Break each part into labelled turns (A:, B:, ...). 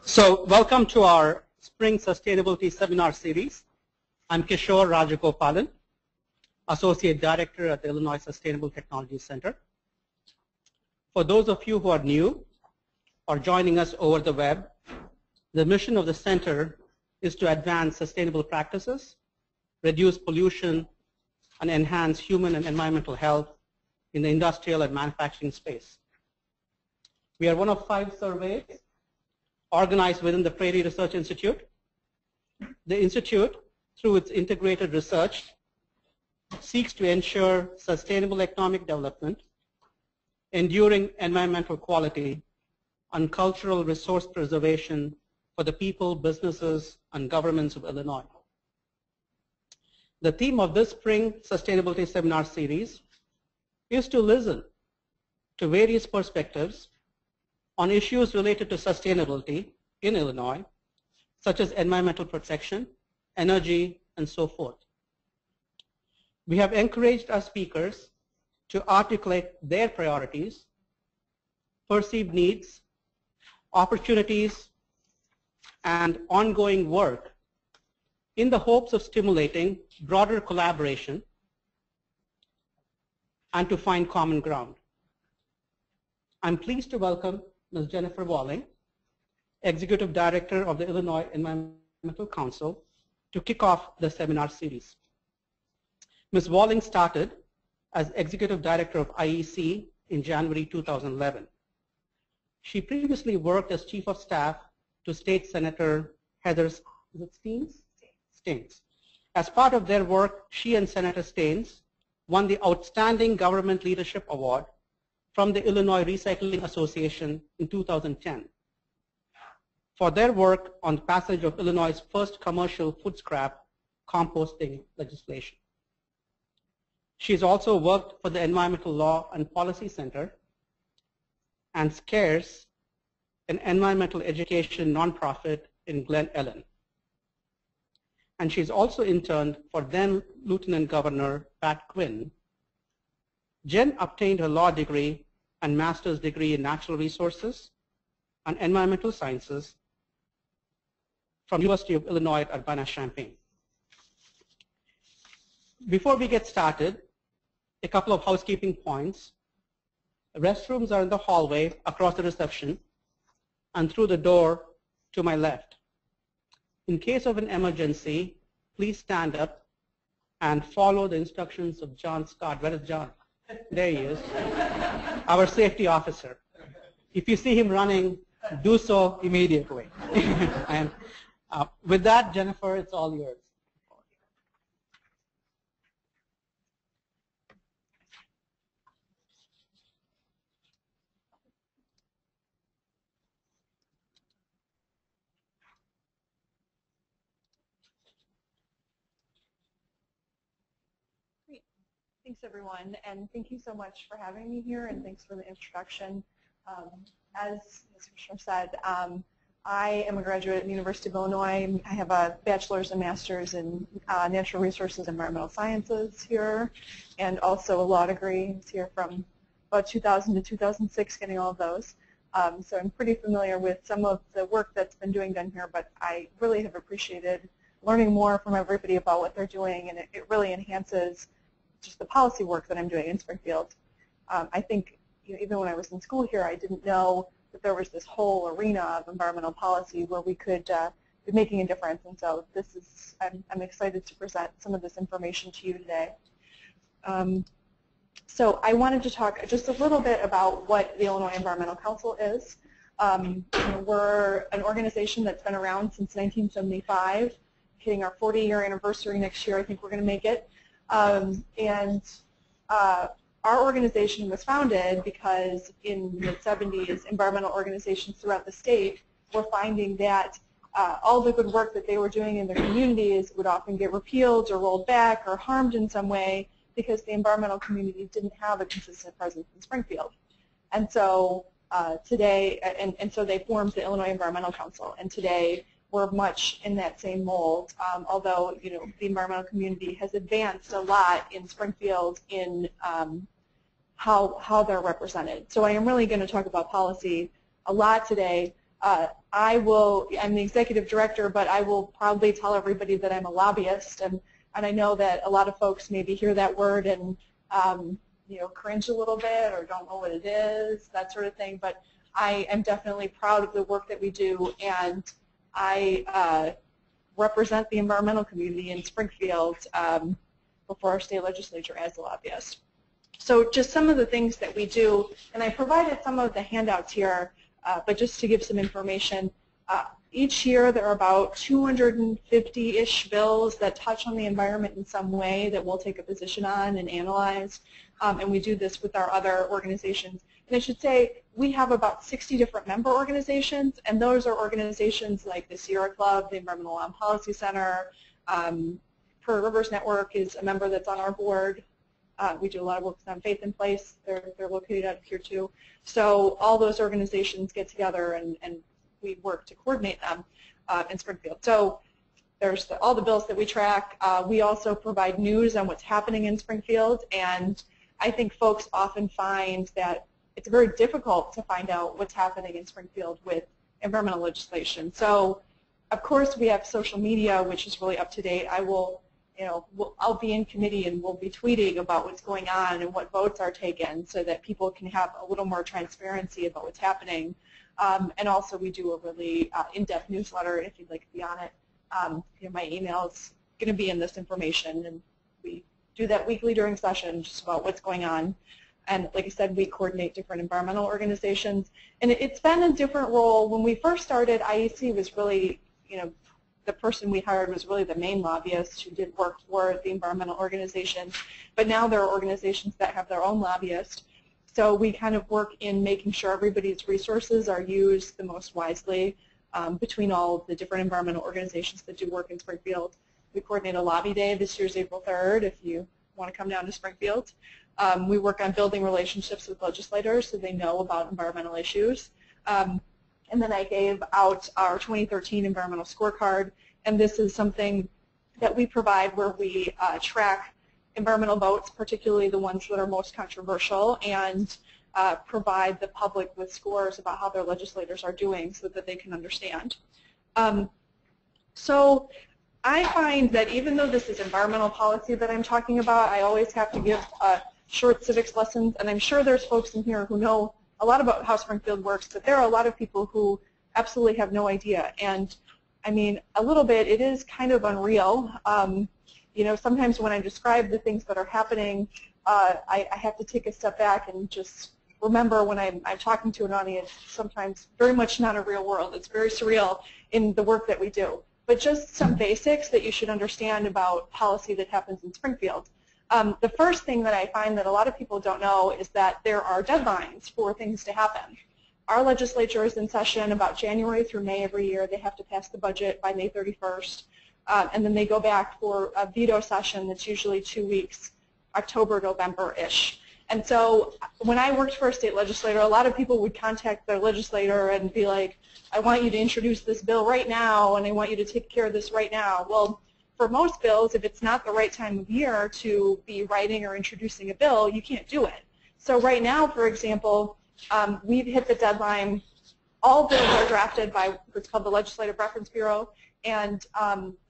A: So welcome to our Spring Sustainability Seminar Series. I'm Kishore Rajagopalan, Associate Director at the Illinois Sustainable Technology Center. For those of you who are new or joining us over the web, the mission of the center is to advance sustainable practices, reduce pollution, and enhance human and environmental health in the industrial and manufacturing space. We are one of 5 surveys organized within the Prairie Research Institute. The Institute, through its integrated research, seeks to ensure sustainable economic development, enduring environmental quality, and cultural resource preservation for the people, businesses, and governments of Illinois. The theme of this Spring Sustainability Seminar Series is to listen to various perspectives on issues related to sustainability in Illinois, such as environmental protection, energy, and so forth. We have encouraged our speakers to articulate their priorities, perceived needs, opportunities, and ongoing work in the hopes of stimulating broader collaboration and to find common ground. I'm pleased to welcome Ms. Jennifer Walling, Executive Director of the Illinois Environmental Council, to kick off the seminar series. Ms. Walling started as Executive Director of IEC in January 2011. She previously worked as Chief of Staff to State Senator Heather Staines. As part of their work, she and Senator Staines won the Outstanding Government Leadership Award from the Illinois Recycling Association in 2010 for their work on the passage of Illinois' first commercial food scrap composting legislation. She's also worked for the Environmental Law and Policy Center and SCARES, an environmental education nonprofit in Glen Ellen. And she's also interned for then Lieutenant Governor Pat Quinn. Jen obtained her law degree and master's degree in natural resources and environmental sciences from University of Illinois at Urbana-Champaign. Before we get started, a couple of housekeeping points. The restrooms are in the hallway across the reception and through the door to my left. In case of an emergency, please stand up and follow the instructions of John Scott. Where is John? There he is, our safety officer. If you see him running, do so immediately. And with that, Jennifer, it's all yours.
B: Thanks, everyone, and thank you so much for having me here, and thanks for the introduction. As Ms. Commissioner said, I am a graduate at the University of Illinois. I have a bachelor's and master's in natural resources and environmental sciences here, and also a law degree. It's here from about 2000 to 2006, getting all of those. So I'm pretty familiar with some of the work that's been done here, but I really have appreciated learning more from everybody about what they're doing, and it really enhances just the policy work that I'm doing in Springfield. I think even when I was in school here, I didn't know that there was this whole arena of environmental policy where we could be making a difference. And so this is, I'm excited to present some of this information to you today. So I wanted to talk just a little bit about what the Illinois Environmental Council is. We're an organization that's been around since 1975, hitting our 40-year anniversary next year. I think we're going to make it. Our organization was founded because in the 70s, environmental organizations throughout the state were finding that all the good work that they were doing in their communities would often get repealed or rolled back or harmed in some way because the environmental community didn't have a consistent presence in Springfield. And so today, and so they formed the Illinois Environmental Council, and today we're much in that same mold, although the environmental community has advanced a lot in Springfield in how they're represented. So I am really going to talk about policy a lot today. I'm the executive director, but I will probably tell everybody that I'm a lobbyist, and I know that a lot of folks maybe hear that word and cringe a little bit or don't know what it is, that sort of thing. But I am definitely proud of the work that we do, and I represent the environmental community in Springfield before our state legislature as a lobbyist. So just some of the things that we do, and I provided some of the handouts here, but just to give some information, each year there are about 250-ish bills that touch on the environment in some way that we'll take a position on and analyze, and we do this with our other organizations. And I should say we have about 60 different member organizations, and those are organizations like the Sierra Club, the Environmental Law and Policy Center, Prairie Rivers Network is a member that's on our board. We do a lot of work on Faith in Place. They're located out of here too. So all those organizations get together and we work to coordinate them in Springfield. So there's all the bills that we track. We also provide news on what's happening in Springfield, and I think folks often find that it's very difficult to find out what's happening in Springfield with environmental legislation. So of course we have social media, which is really up to date. I'll be in committee and we'll be tweeting about what's going on and what votes are taken so that people can have a little more transparency about what's happening. And also we do a really in-depth newsletter if you'd like to be on it. My email is going to be in this information, and we do that weekly during session just about what's going on. And like I said, we coordinate different environmental organizations. And it's been a different role. When we first started, IEC was really, the person we hired was really the main lobbyist who did work for the environmental organizations. But now there are organizations that have their own lobbyist. So we kind of work in making sure everybody's resources are used the most wisely between all of the different environmental organizations that do work in Springfield. We coordinate a lobby day. This year's April 3rd if you want to come down to Springfield. We work on building relationships with legislators so they know about environmental issues. And then I gave out our 2013 Environmental Scorecard, and this is something that we provide where we track environmental votes, particularly the ones that are most controversial, and provide the public with scores about how their legislators are doing so that they can understand. So I find that even though this is environmental policy that I'm talking about, I always have to give short civics lessons, and I'm sure there's folks in here who know a lot about how Springfield works, but there are a lot of people who absolutely have no idea. And I mean, a little bit, it is kind of unreal. Sometimes when I describe the things that are happening, I have to take a step back and just remember when I'm talking to an audience, sometimes very much not a real world. It's very surreal in the work that we do. But just some basics that you should understand about policy that happens in Springfield. The first thing that I find that a lot of people don't know is that there are deadlines for things to happen. Our legislature is in session about January through May every year. They have to pass the budget by May 31st. And then they go back for a veto session that's usually 2 weeks, October, November-ish. And so when I worked for a state legislator, a lot of people would contact their legislator and be like, I want you to introduce this bill right now, and I want you to take care of this right now. Well, for most bills, if it's not the right time of year to be writing or introducing a bill, you can't do it. So right now, for example, we've hit the deadline. All bills are drafted by what's called the Legislative Reference Bureau, and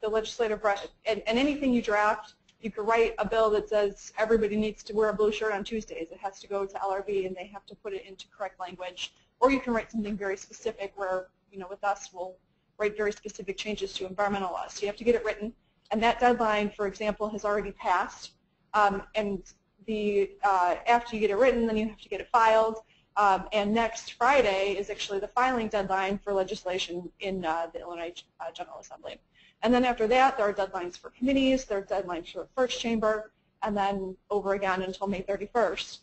B: the legislative and anything you draft, you could write a bill that says everybody needs to wear a blue shirt on Tuesdays. It has to go to LRB, and they have to put it into correct language. Or you can write something very specific where, with us, we'll write very specific changes to environmental laws. So you have to get it written. And that deadline, for example, has already passed. And after you get it written, then you have to get it filed. And next Friday is actually the filing deadline for legislation in the Illinois General Assembly. And then after that, there are deadlines for committees, there are deadlines for the first chamber, and then over again until May 31st.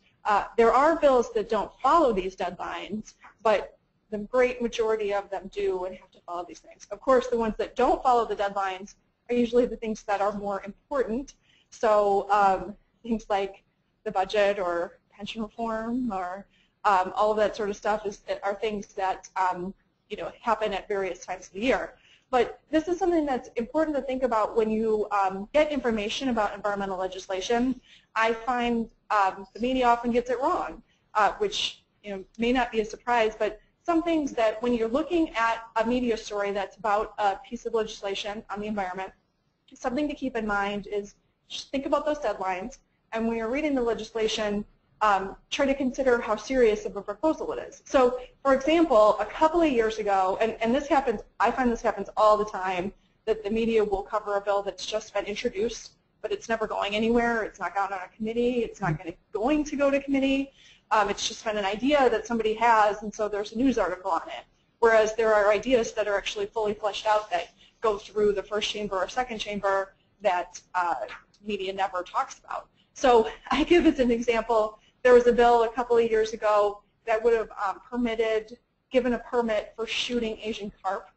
B: There are bills that don't follow these deadlines, but the great majority of them do and have to follow these things. Of course, the ones that don't follow the deadlines are usually the things that are more important. So things like the budget or pension reform or all of that sort of stuff are things that happen at various times of the year. But this is something that's important to think about when you get information about environmental legislation. I find the media often gets it wrong, which may not be a surprise, but some things that when you're looking at a media story that's about a piece of legislation on the environment, something to keep in mind is just think about those deadlines, and when you're reading the legislation, try to consider how serious of a proposal it is. So, for example, a couple of years ago, and this happens, I find this happens all the time, that the media will cover a bill that's just been introduced, but it's never going anywhere, it's not gone on a committee, it's not going to go to committee, it's just been an idea that somebody has, and so there's a news article on it. Whereas there are ideas that are actually fully fleshed out that go through the first chamber or second chamber that media never talks about. So I give as an example, there was a bill a couple of years ago that would have given a permit for shooting Asian carp,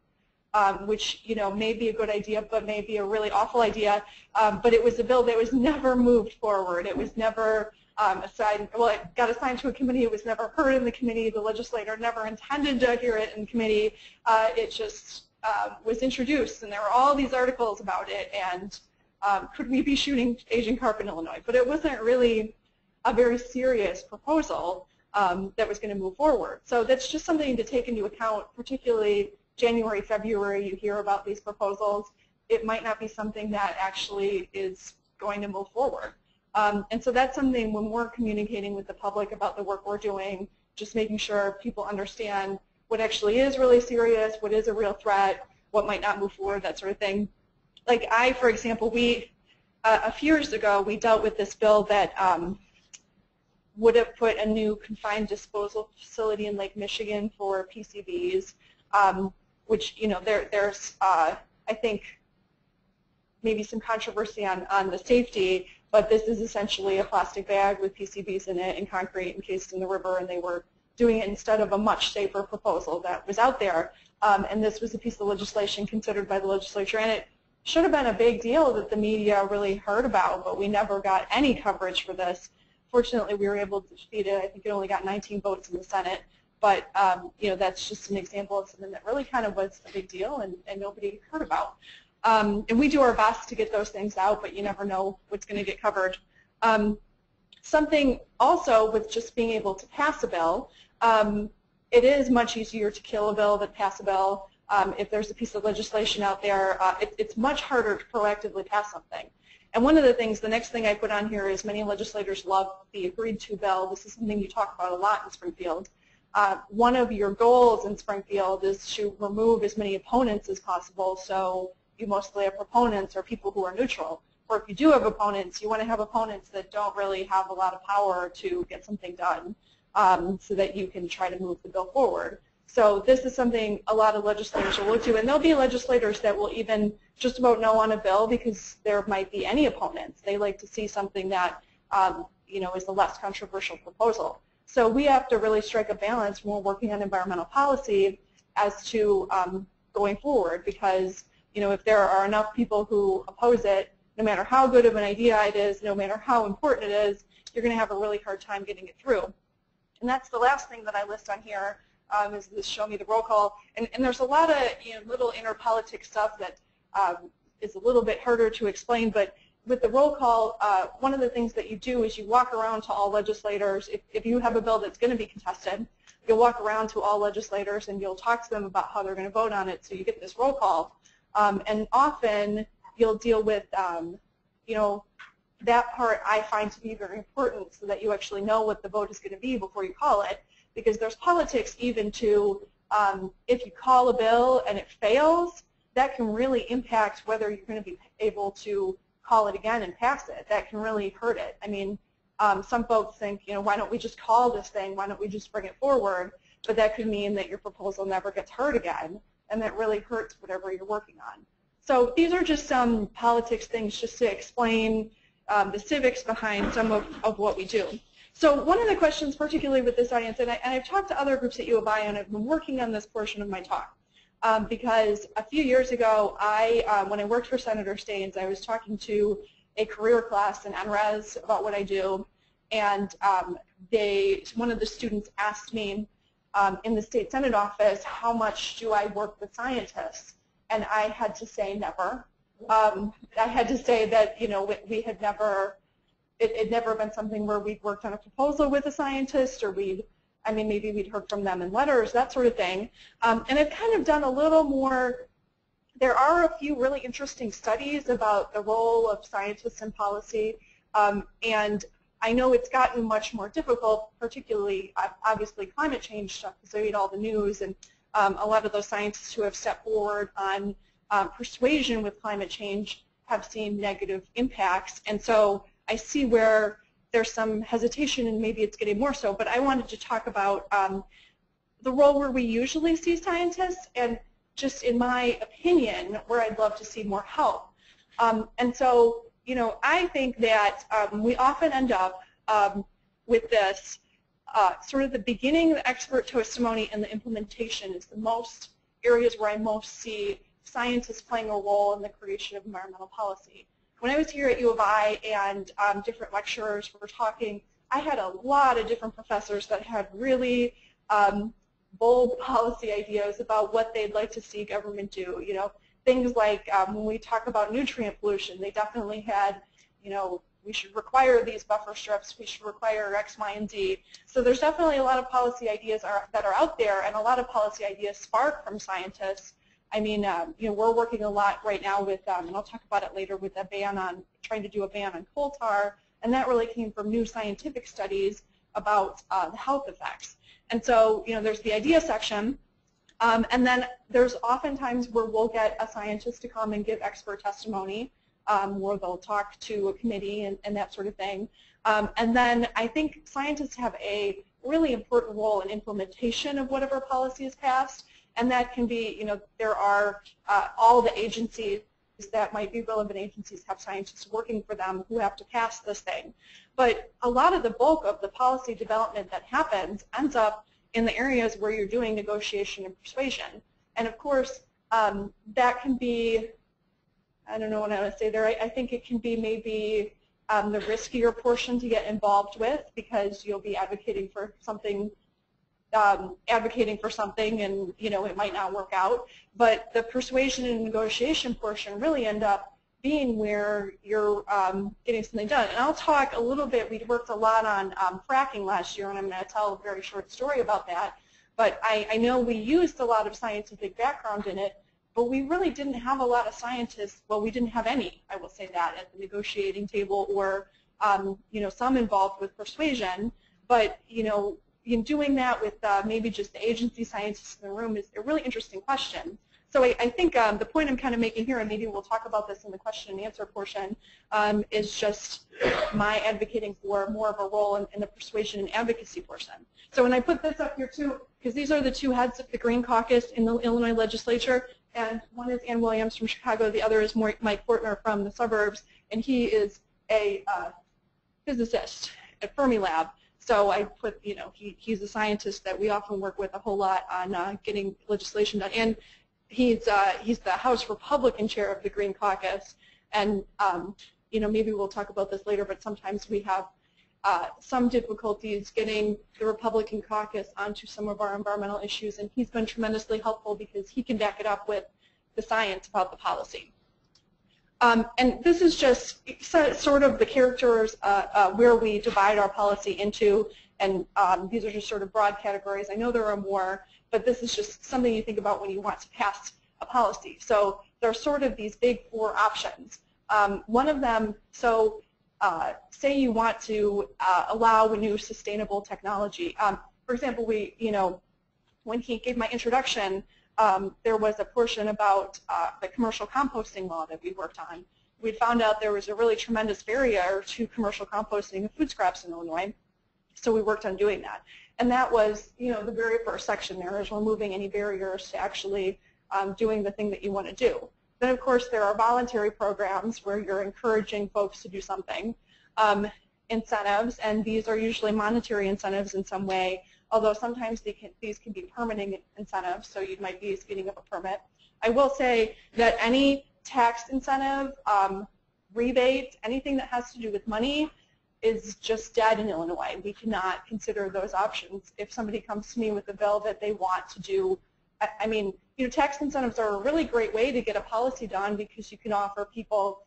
B: which may be a good idea, but may be a really awful idea. But it was a bill that was never moved forward. It was never assigned. Well, it got assigned to a committee. It was never heard in the committee. The legislator never intended to hear it in committee. It just was introduced, and there were all these articles about it. And could we be shooting Asian carp in Illinois? But it wasn't really a very serious proposal that was going to move forward. So that's just something to take into account, particularly January, February, you hear about these proposals. It might not be something that actually is going to move forward. And so that's something when we're communicating with the public about the work we're doing, just making sure people understand what actually is really serious, what is a real threat, what might not move forward, that sort of thing. Like for example, a few years ago, we dealt with this bill that would have put a new confined disposal facility in Lake Michigan for PCBs, which, there's, I think, maybe some controversy on the safety, but this is essentially a plastic bag with PCBs in it and concrete encased in the river, and they were doing it instead of a much safer proposal that was out there. And this was a piece of legislation considered by the legislature, and it should have been a big deal that the media really heard about, but we never got any coverage for this. Fortunately, we were able to defeat it. I think it only got 19 votes in the Senate. But that's just an example of something that really kind of was a big deal and nobody heard about. And we do our best to get those things out, but you never know what's going to get covered. Something also with just being able to pass a bill, it is much easier to kill a bill than pass a bill. If there's a piece of legislation out there, it's much harder to proactively pass something. And one of the things, the next thing I put on here is many legislators love the agreed to bill. This is something you talk about a lot in Springfield. One of your goals in Springfield is to remove as many opponents as possible, so you mostly have proponents or people who are neutral. Or if you do have opponents, you want to have opponents that don't really have a lot of power to get something done so that you can try to move the bill forward. So this is something a lot of legislators will look to, and there'll be legislators that will even just about no on a bill because there might be any opponents. They like to see something that is a less controversial proposal. So we have to really strike a balance when we're working on environmental policy as to going forward, because if there are enough people who oppose it, no matter how good of an idea it is, no matter how important it is, you're going to have a really hard time getting it through. And that's the last thing that I list on here. Is this show me the roll call, and there's a lot of little inner politics stuff that is a little bit harder to explain, but with the roll call, one of the things that you do is you walk around to all legislators. If you have a bill that's going to be contested, you'll walk around to all legislators and you'll talk to them about how they're going to vote on it, so you get this roll call. And often you'll deal with that part I find to be very important so that you actually know what the vote is going to be before you call it. Because there's politics even to if you call a bill and it fails, that can really impact whether you're going to be able to call it again and pass it. That can really hurt it. I mean, some folks think, why don't we just call this thing? Why don't we just bring it forward? But that could mean that your proposal never gets heard again, and that really hurts whatever you're working on. So these are just some politics things just to explain the civics behind some of what we do. So one of the questions, particularly with this audience, and I've talked to other groups at U of I, and I've been working on this portion of my talk, because a few years ago, when I worked for Senator Staines, I was talking to a career class in NRES about what I do, and one of the students asked me in the state Senate office, how much do I work with scientists? And I had to say never. I had to say that we had never. it never been something where we'd worked on a proposal with a scientist, or maybe we'd heard from them in letters, that sort of thing. And I've kind of done a little more. There are a few really interesting studies about the role of scientists in policy, and I know it's gotten much more difficult, particularly, obviously, climate change stuff, because I read all the news, and a lot of those scientists who have stepped forward on persuasion with climate change have seen negative impacts. And so I see where there's some hesitation, and maybe it's getting more so, but I wanted to talk about the role where we usually see scientists, and just in my opinion, where I'd love to see more help. And so, I think that we often end up with this sort of the beginning, the expert testimony, and the implementation is the most areas where I most see scientists playing a role in the creation of environmental policy. When I was here at U of I and different lecturers were talking, I had a lot of different professors that had really bold policy ideas about what they'd like to see government do. Things like when we talk about nutrient pollution, they definitely had, we should require these buffer strips, we should require X, Y, and Z. So there's definitely a lot of policy ideas that are out there, and a lot of policy ideas spark from scientists. We're working a lot right now with, and I'll talk about it later, with trying to do a ban on coal tar, and that really came from new scientific studies about the health effects. And so, there's the idea section, and then there's oftentimes where we'll get a scientist to come and give expert testimony, where they'll talk to a committee and that sort of thing. And then I think scientists have a really important role in implementation of whatever policy is passed, and that can be, there are all the agencies that might be relevant agencies have scientists working for them who have to pass this thing. But a lot of the bulk of the policy development that happens ends up in the areas where you're doing negotiation and persuasion. And of course, that can be, I don't know what I want to say there, I think it can be maybe the riskier portion to get involved with, because you'll be advocating for something and it might not work out. But the persuasion and negotiation portion really end up being where you're getting something done. And I'll talk a little bit, we worked a lot on fracking last year, and I'm going to tell a very short story about that. But I know we used a lot of scientific background in it, but we really didn't have a lot of scientists, well, we didn't have any, I will say that, at the negotiating table, or some involved with persuasion. But in doing that with maybe just the agency scientists in the room is a really interesting question. So I think the point I'm kind of making here, and maybe we'll talk about this in the question and answer portion, is just my advocating for more of a role in the persuasion and advocacy portion. So when I put this up here too, because these are the two heads of the Green Caucus in the Illinois legislature, and one is Ann Williams from Chicago, the other is Mike Fortner from the suburbs, and he is a physicist at Fermilab. So I put, he's a scientist that we often work with a whole lot on getting legislation done. And he's the House Republican chair of the Green Caucus. And, maybe we'll talk about this later, but sometimes we have some difficulties getting the Republican caucus onto some of our environmental issues. And he's been tremendously helpful because he can back it up with the science about the policy. And this is just sort of the characters where we divide our policy into, and these are just sort of broad categories. I know there are more, but this is just something you think about when you want to pass a policy. So there are sort of these big four options. One of them, say you want to allow a new sustainable technology. For example, when he gave my introduction, there was a portion about the commercial composting law that we worked on. We found out there was a really tremendous barrier to commercial composting of food scraps in Illinois, so we worked on doing that. And that was, the very first section there is removing any barriers to actually doing the thing that you want to do. Then, of course, there are voluntary programs where you're encouraging folks to do something. Incentives, and these are usually monetary incentives in some way, although sometimes these can be permanent incentives, so you might be speeding up a permit. I will say that any tax incentive, rebate, anything that has to do with money is just dead in Illinois. We cannot consider those options. If somebody comes to me with a bill that they want to do, tax incentives are a really great way to get a policy done because you can offer people,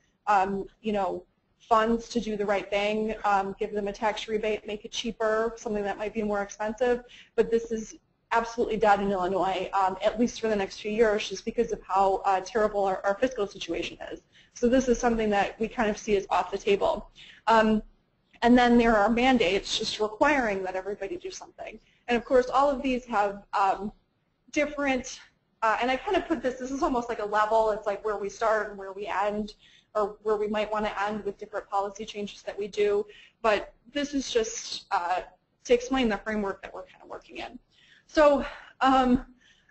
B: funds to do the right thing, give them a tax rebate, make it cheaper, something that might be more expensive. But this is absolutely dead in Illinois, at least for the next few years, just because of how terrible our fiscal situation is. So this is something that we kind of see as off the table. And then there are mandates just requiring that everybody do something. And of course, all of these have different, and I kind of put this is almost like a level. It's like where we start and where we end, or where we might want to end with different policy changes that we do. But this is just to explain the framework that we're kind of working in. So I'm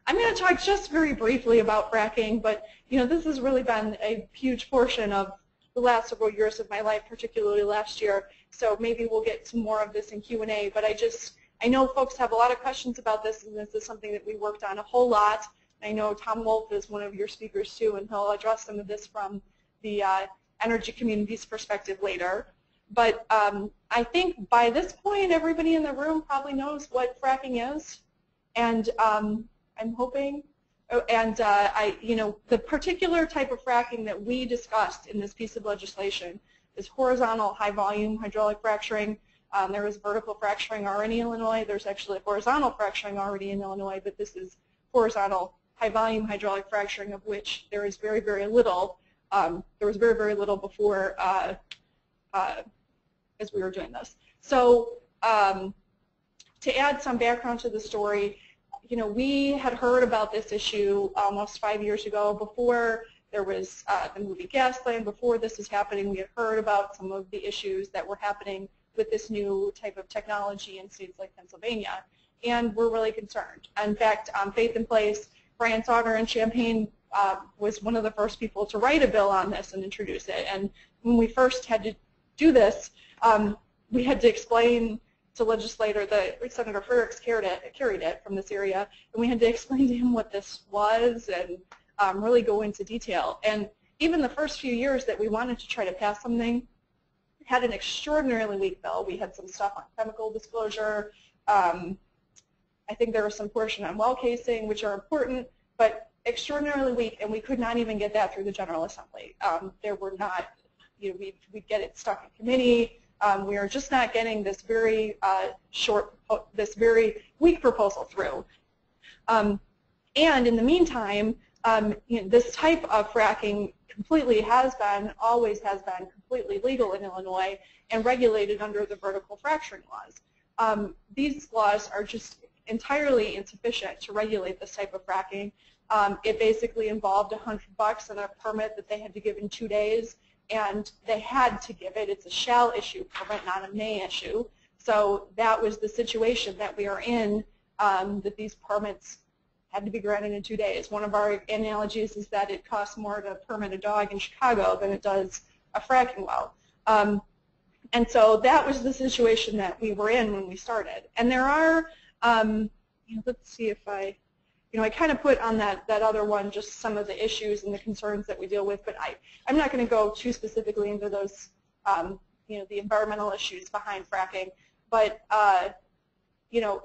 B: going to talk just very briefly about fracking, but this has really been a huge portion of the last several years of my life, particularly last year. So maybe we'll get some more of this in Q&A, but I know folks have a lot of questions about this, and this is something that we worked on a whole lot. I know Tom Wolf is one of your speakers too, and he'll address some of this from the energy community's perspective later. But I think by this point, everybody in the room probably knows what fracking is. And I'm hoping, and the particular type of fracking that we discussed in this piece of legislation is horizontal high-volume hydraulic fracturing. There is vertical fracturing already in Illinois. There's actually horizontal fracturing already in Illinois, but this is horizontal high-volume hydraulic fracturing, of which there is very, very little. There was very, very little before as we were doing this. So to add some background to the story, we had heard about this issue almost 5 years ago. Before there was the movie Gasland, before this was happening, we had heard about some of the issues that were happening with this new type of technology in states like Pennsylvania, and we're really concerned. In fact, Faith in Place, Brian Sauter in Champaign was one of the first people to write a bill on this and introduce it. And when we first had to do this, we had to explain to legislator that Senator Frericks carried it from this area, and we had to explain to him what this was and really go into detail. And even the first few years that we wanted to try to pass something, had an extraordinarily weak bill. We had some stuff on chemical disclosure. I think there was some portion on well casing, which are important, but extraordinarily weak, and we could not even get that through the General Assembly. There were not, we'd get it stuck in committee. We are just not getting this very this very weak proposal through. And in the meantime, this type of fracking completely always has been completely legal in Illinois and regulated under the vertical fracturing laws. These laws are just entirely insufficient to regulate this type of fracking. It basically involved $100 and a permit that they had to give in 2 days, and they had to give it. It's a shall issue permit, not a may issue. So that was the situation that we are in, that these permits had to be granted in 2 days. One of our analogies is that it costs more to permit a dog in Chicago than it does a fracking well. And so that was the situation that we were in when we started. And there are, let's see if I kind of put on that other one just some of the issues and the concerns that we deal with, but I'm not going to go too specifically into those, the environmental issues behind fracking. But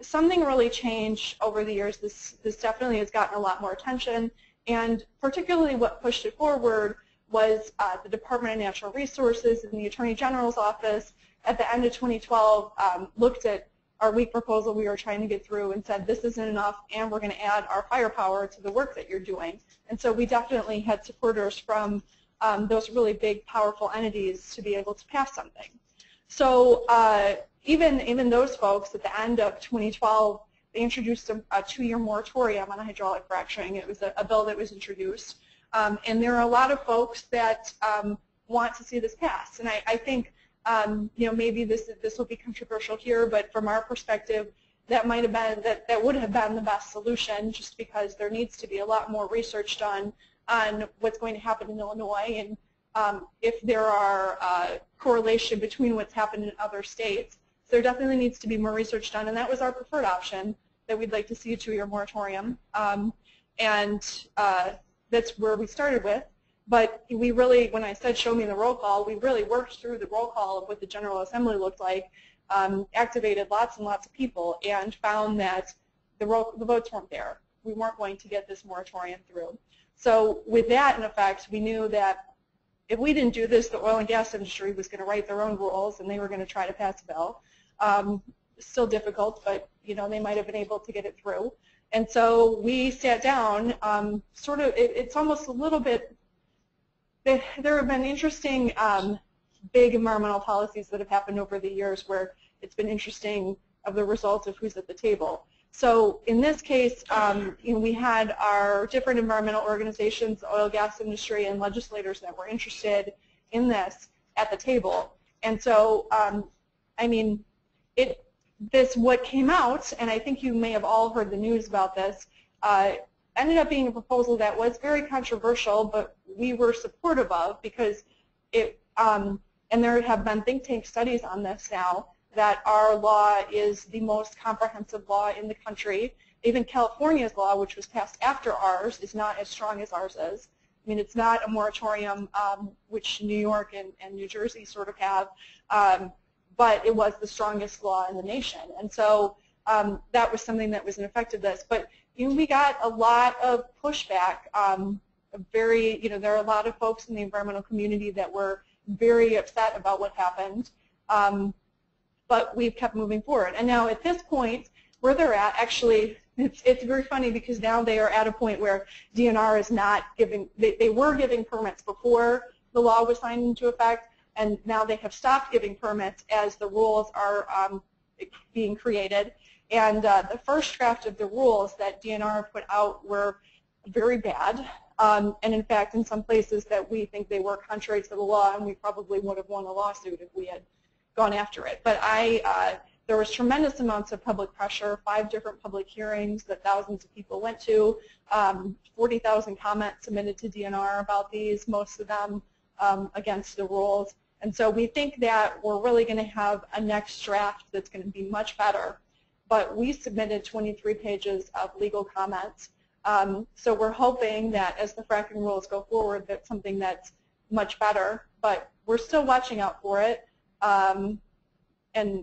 B: something really changed over the years. This definitely has gotten a lot more attention, and particularly what pushed it forward was the Department of Natural Resources and the Attorney General's office at the end of 2012 looked at our weak proposal we were trying to get through and said, this isn't enough, and we're going to add our firepower to the work that you're doing. And so we definitely had supporters from those really big, powerful entities to be able to pass something. So even those folks at the end of 2012, they introduced a 2-year moratorium on hydraulic fracturing. It was a bill that was introduced. And there are a lot of folks that want to see this pass. And I think maybe this will be controversial here, but from our perspective, that might have been that would have been the best solution, just because there needs to be a lot more research done on what's going to happen in Illinois, and if there are correlation between what's happened in other states. So there definitely needs to be more research done, and that was our preferred option, that we'd like to see a 2-year moratorium, and that's where we started with. But we really, when I said show me the roll call, we really worked through the roll call of what the General Assembly looked like, activated lots and lots of people, and found that the votes weren't there. We weren't going to get this moratorium through. So with that in effect, we knew that if we didn't do this, the oil and gas industry was going to write their own rules, and they were going to try to pass a bill. Still difficult, but they might have been able to get it through. And so we sat down. It's almost a little bit. There have been interesting big environmental policies that have happened over the years where it's been interesting of the results of who's at the table. So in this case, we had our different environmental organizations, the oil and gas industry, and legislators that were interested in this at the table. And so, what came out, and I think you may have all heard the news about this, ended up being a proposal that was very controversial, but we were supportive of because and there have been think tank studies on this now, that our law is the most comprehensive law in the country. Even California's law, which was passed after ours, is not as strong as ours is. It's not a moratorium, which New York and New Jersey sort of have, but it was the strongest law in the nation. And so that was something that was in effect of this. But we got a lot of pushback. There are a lot of folks in the environmental community that were very upset about what happened. But we've kept moving forward. And now at this point, where they're at, actually, it's very funny because now they are at a point where DNR is not giving, they were giving permits before the law was signed into effect, and now they have stopped giving permits as the rules are being created. And the first draft of the rules that DNR put out were very bad. And in fact, in some places that we think they were contrary to the law, and we probably would have won a lawsuit if we had gone after it. But there was tremendous amounts of public pressure, 5 different public hearings that thousands of people went to, 40,000 comments submitted to DNR about these, most of them against the rules. And so we think that we're really going to have a next draft that's going to be much better. But we submitted 23 pages of legal comments. So we're hoping that as the fracking rules go forward, that's something that's much better. But we're still watching out for it. And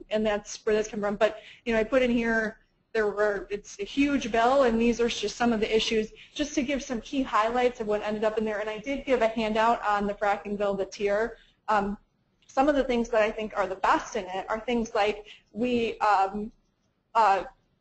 B: that's where this comes from. But I put in here it's a huge bill, and these are just some of the issues, just to give some key highlights of what ended up in there. And I did give a handout on the fracking bill that's here. Some of the things that I think are the best in it are things like we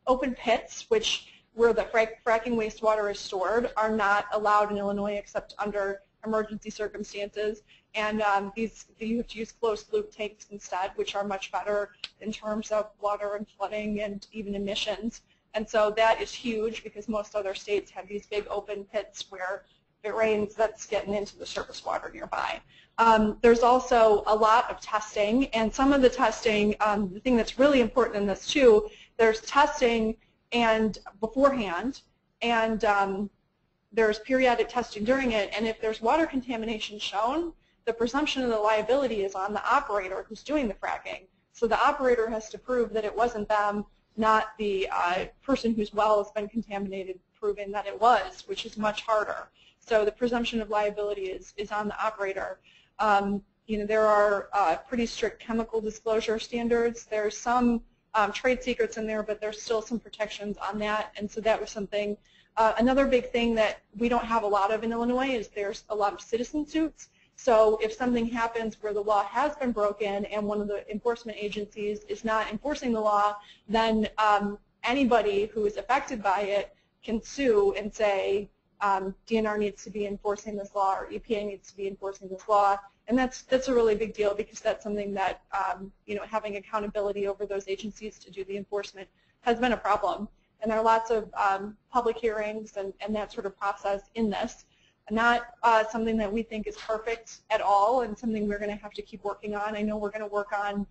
B: open pits, which where the fracking wastewater is stored, are not allowed in Illinois except under emergency circumstances. And you have to use closed-loop tanks instead, which are much better in terms of water and flooding and even emissions. And so that is huge because most other states have these big open pits where if it rains, that's getting into the surface water nearby. There's also a lot of testing, and some of the testing, the thing that's really important in this too, there's testing and beforehand, and there's periodic testing during it, and if there's water contamination shown, the presumption of the liability is on the operator who's doing the fracking. So the operator has to prove that it wasn't them, not the person whose well has been contaminated, proving that it was, which is much harder. So the presumption of liability is on the operator. There are pretty strict chemical disclosure standards. There's some trade secrets in there, but there's still some protections on that, and so that was something. Another big thing that we don't have a lot of in Illinois is there's a lot of citizen suits. So if something happens where the law has been broken and one of the enforcement agencies is not enforcing the law, then anybody who is affected by it can sue and say DNR needs to be enforcing this law or EPA needs to be enforcing this law. And that's a really big deal because that's something that having accountability over those agencies to do the enforcement has been a problem. And there are lots of public hearings and that sort of process in this. Not something that we think is perfect at all, and something we're going to have to keep working on. I know we're going to work on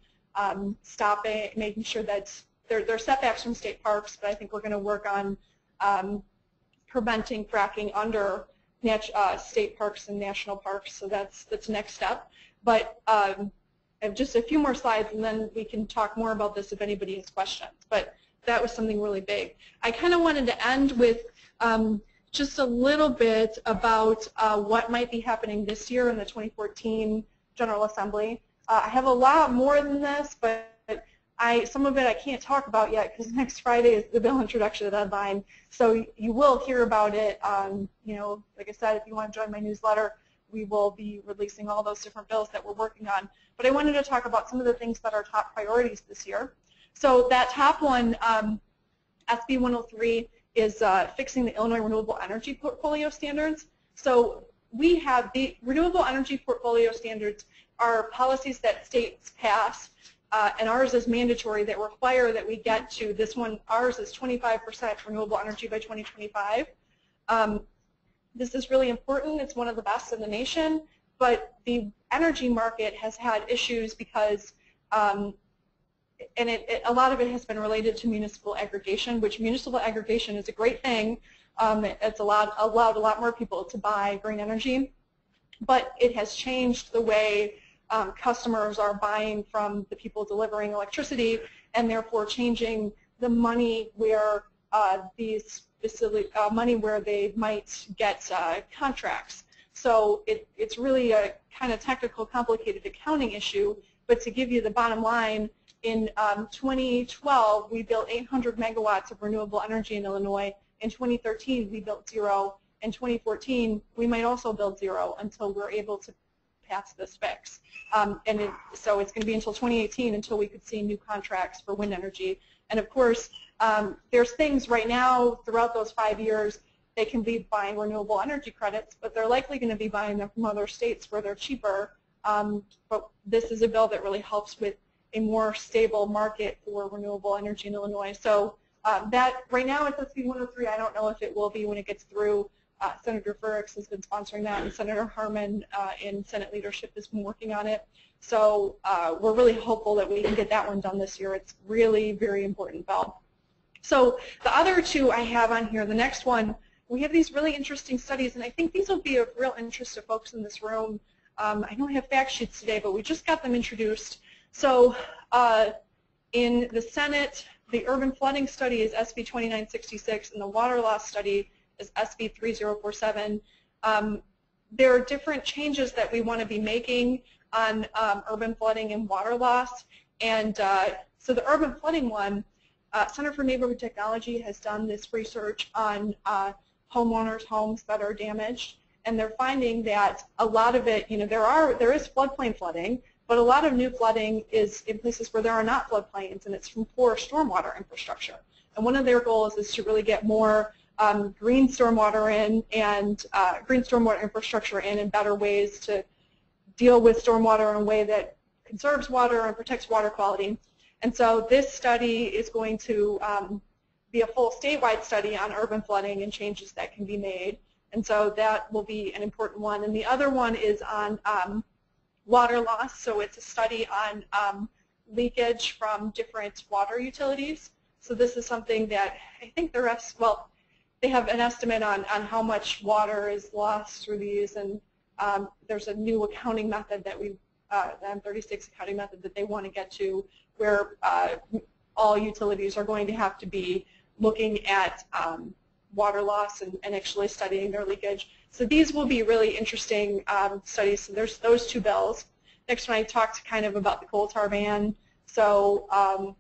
B: making sure that there are setbacks from state parks, but I think we're going to work on preventing fracking under state parks and national parks. So that's the next step. But I have just a few more slides, and then we can talk more about this if anybody has questions. But that was something really big. I kind of wanted to end with just a little bit about what might be happening this year in the 2014 General Assembly. I have a lot more than this, but some of it I can't talk about yet because next Friday is the bill introduction deadline. So you will hear about it. Like I said, if you want to join my newsletter, we will be releasing all those different bills that we're working on. But I wanted to talk about some of the things that are top priorities this year. So that top one, SB 103, is fixing the Illinois Renewable Energy Portfolio Standards. So we have the Renewable Energy Portfolio Standards are policies that states pass, and ours is mandatory, that require that we get to this one. Ours is 25% renewable energy by 2025. This is really important. It's one of the best in the nation, but the energy market has had issues because, and a lot of it has been related to municipal aggregation, which municipal aggregation is a great thing. It's allowed a lot more people to buy green energy, but it has changed the way customers are buying from the people delivering electricity, and therefore changing the money where these money where they might get contracts. So it's really a kind of technical, complicated accounting issue. But to give you the bottom line, in 2012 we built 800 megawatts of renewable energy in Illinois. In 2013 we built 0. In 2014 we might also build 0 until we're able to pass this fix. So it's going to be until 2018 until we could see new contracts for wind energy. And of course, there's things right now throughout those 5 years, they can be buying renewable energy credits, but they're likely going to be buying them from other states where they're cheaper. But this is a bill that really helps with a more stable market for renewable energy in Illinois. So that right now it's SB 103. I don't know if it will be when it gets through. Senator Frericks has been sponsoring that, and Senator Harmon in Senate leadership has been working on it. So we're really hopeful that we can get that one done this year. It's really very important bill. So the other two I have on here, the next one, we have these really interesting studies, and I think these will be of real interest to folks in this room. I don't have fact sheets today, but we just got them introduced. So in the Senate, the urban flooding study is SB 2966, and the water loss study is SB 3047. There are different changes that we want to be making on urban flooding and water loss. And so the urban flooding one, Center for Neighborhood Technology has done this research on homeowners' homes that are damaged, and they're finding that a lot of it, there is floodplain flooding, but a lot of new flooding is in places where there are not floodplains, and it's from poor stormwater infrastructure. And one of their goals is to really get more green stormwater in and green stormwater infrastructure in, and better ways to deal with stormwater in a way that conserves water and protects water quality. And so this study is going to be a full statewide study on urban flooding and changes that can be made. And so that will be an important one. And the other one is on water loss. So it's a study on leakage from different water utilities. So this is something that I think the rest, well, they have an estimate on how much water is lost through these, and there's a new accounting method that the M36 accounting method that they want to get to, where all utilities are going to have to be looking at water loss and actually studying their leakage. So these will be really interesting studies. So there's those two bills. Next one, I talked kind of about the coal tar ban. So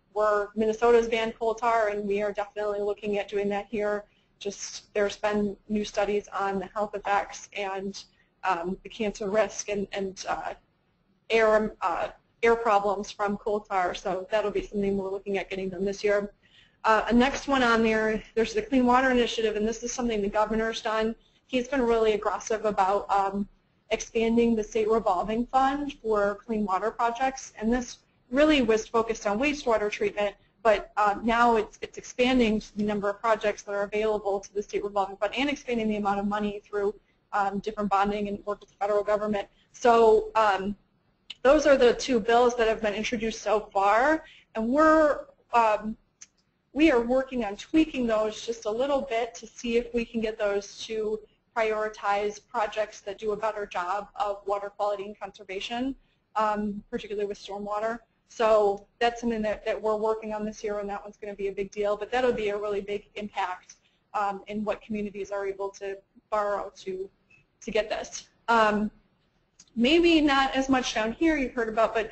B: Minnesota's banned coal tar, and we are definitely looking at doing that here. Just there's been new studies on the health effects and the cancer risk and air problems from coal tar. So that'll be something we're looking at getting done this year. Next one on there, there's the Clean Water Initiative, and this is something the governor's done. He's been really aggressive about expanding the state revolving fund for clean water projects, and this really was focused on wastewater treatment, but now it's expanding the number of projects that are available to the state revolving fund and expanding the amount of money through different bonding and work with the federal government. So those are the two bills that have been introduced so far, and we are working on tweaking those just a little bit to see if we can get those to prioritize projects that do a better job of water quality and conservation, particularly with stormwater. So that's something that we're working on this year, and that one's going to be a big deal. But that'll be a really big impact in what communities are able to borrow to get this. Maybe not as much down here you've heard about, but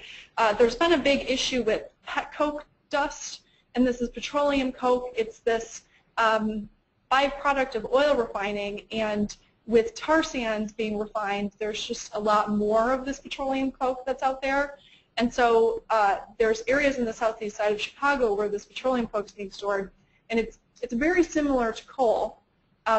B: there's been a big issue with Petcoke Dust, and this is petroleum coke. It's this byproduct of oil refining, and with tar sands being refined, there's just a lot more of this petroleum coke that's out there. And so there's areas in the southeast side of Chicago where this petroleum coke is being stored, and it's very similar to coal.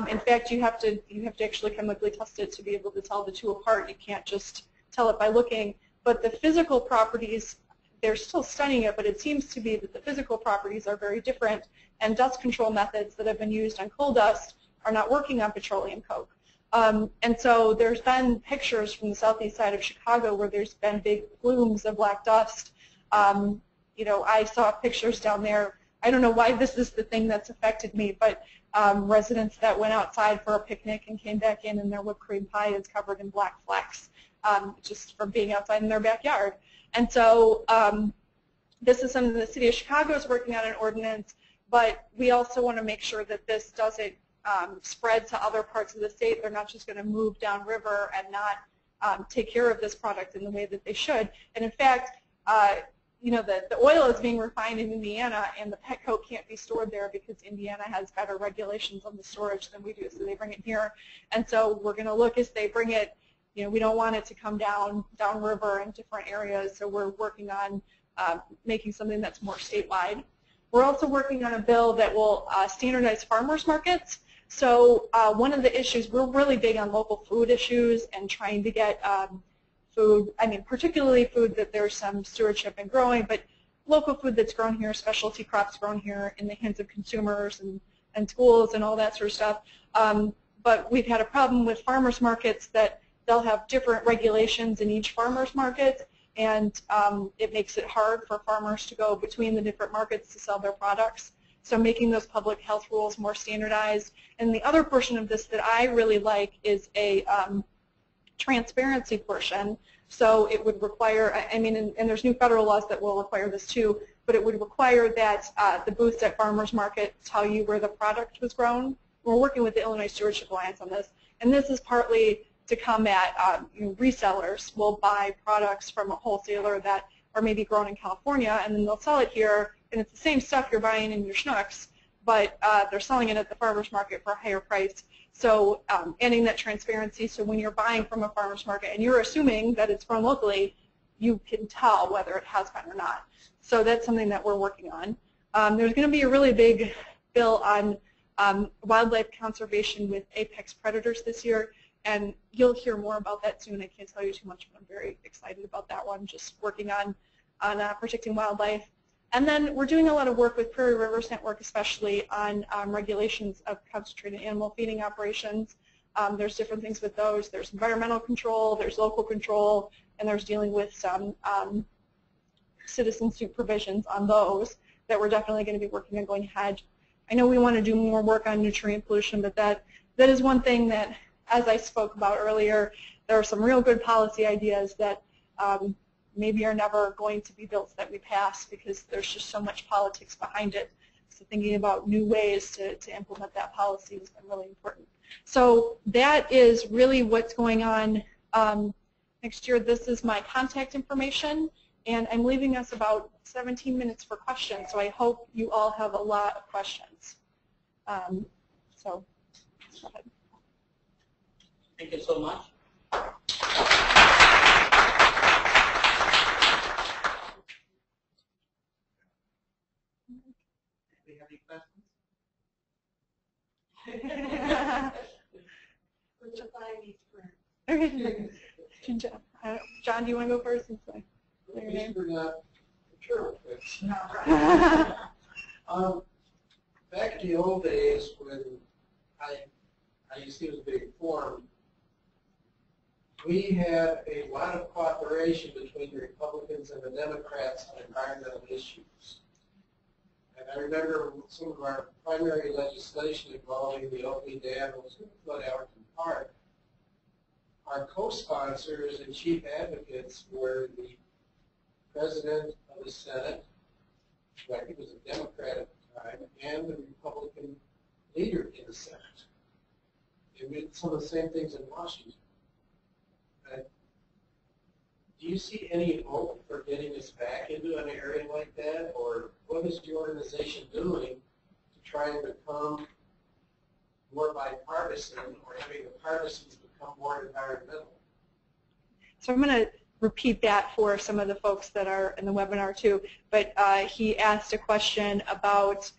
B: In fact, you have to actually chemically test it to be able to tell the two apart. You can't just tell it by looking. But the physical properties, they're still studying it, but it seems to be that the physical properties are very different, and dust control methods that have been used on coal dust are not working on petroleum coke. And so there's been pictures from the southeast side of Chicago where there's been big plumes of black dust. You know, I saw pictures down there. I don't know why this is the thing that's affected me, but residents that went outside for a picnic and came back in and their whipped cream pie is covered in black flecks just from being outside in their backyard. And so this is something the city of Chicago is working on an ordinance, but we also want to make sure that this doesn't spread to other parts of the state. They're not just going to move downriver and not take care of this product in the way that they should. And in fact, you know, the oil is being refined in Indiana, and the petcoke can't be stored there because Indiana has better regulations on the storage than we do, so they bring it here. And so we're going to look as they bring it. You know, we don't want it to come downriver in different areas, so we're working on making something that's more statewide. We're also working on a bill that will standardize farmers markets. So one of the issues, we're really big on local food issues and trying to get food, I mean particularly food that there's some stewardship in growing, but local food that's grown here, specialty crops grown here in the hands of consumers and schools and all that sort of stuff. But we've had a problem with farmers markets that they'll have different regulations in each farmers market, and it makes it hard for farmers to go between the different markets to sell their products. So making those public health rules more standardized. And the other portion of this that I really like is a transparency portion. So it would require, I mean, and there's new federal laws that will require this too, but it would require that the booths at farmers market tell you where the product was grown. We're working with the Illinois Stewardship Alliance on this, and this is partly to combat you know, resellers will buy products from a wholesaler that are maybe grown in California, and then they'll sell it here, and it's the same stuff you're buying in your Schnucks, but they're selling it at the farmer's market for a higher price. So adding that transparency, so when you're buying from a farmer's market and you're assuming that it's grown locally, you can tell whether it has been or not. So that's something that we're working on. There's going to be a really big bill on wildlife conservation with apex predators this year, and you'll hear more about that soon. I can't tell you too much, but I'm very excited about that one, just working on protecting wildlife. And then we're doing a lot of work with Prairie Rivers Network, especially on regulations of concentrated animal feeding operations. There's different things with those. There's environmental control, there's local control, and there's dealing with some citizen suit provisions on those that we're definitely going to be working on going ahead. I know we want to do more work on nutrient pollution, but that is one thing that, as I spoke about earlier, there are some real good policy ideas that maybe are never going to be bills that we pass because there's just so much politics behind it. So thinking about new ways to implement that policy has been really important. So that is really what's going on next year. This is my contact information, and I'm leaving us about 17 minutes for questions, so I hope you all have a lot of questions. So go ahead.
A: Thank you so much. Do we have any questions?
B: John, do you want to go first?
C: Sure. Back in the old days when IUC was being formed, we had a lot of cooperation between the Republicans and the Democrats on environmental issues. And I remember some of our primary legislation involving the Oakley Dam and Flood Allerton Park. Our co-sponsors and chief advocates were the President of the Senate, who I think was a Democrat at the time, and the Republican leader in the Senate. They did some of the same things in Washington. Do you see any hope for getting us back into an area like that, or what is the organization doing to try and become more bipartisan or having the partisans become more environmental?
B: So I'm going to repeat that for some of the folks that are in the webinar too, but he asked a question about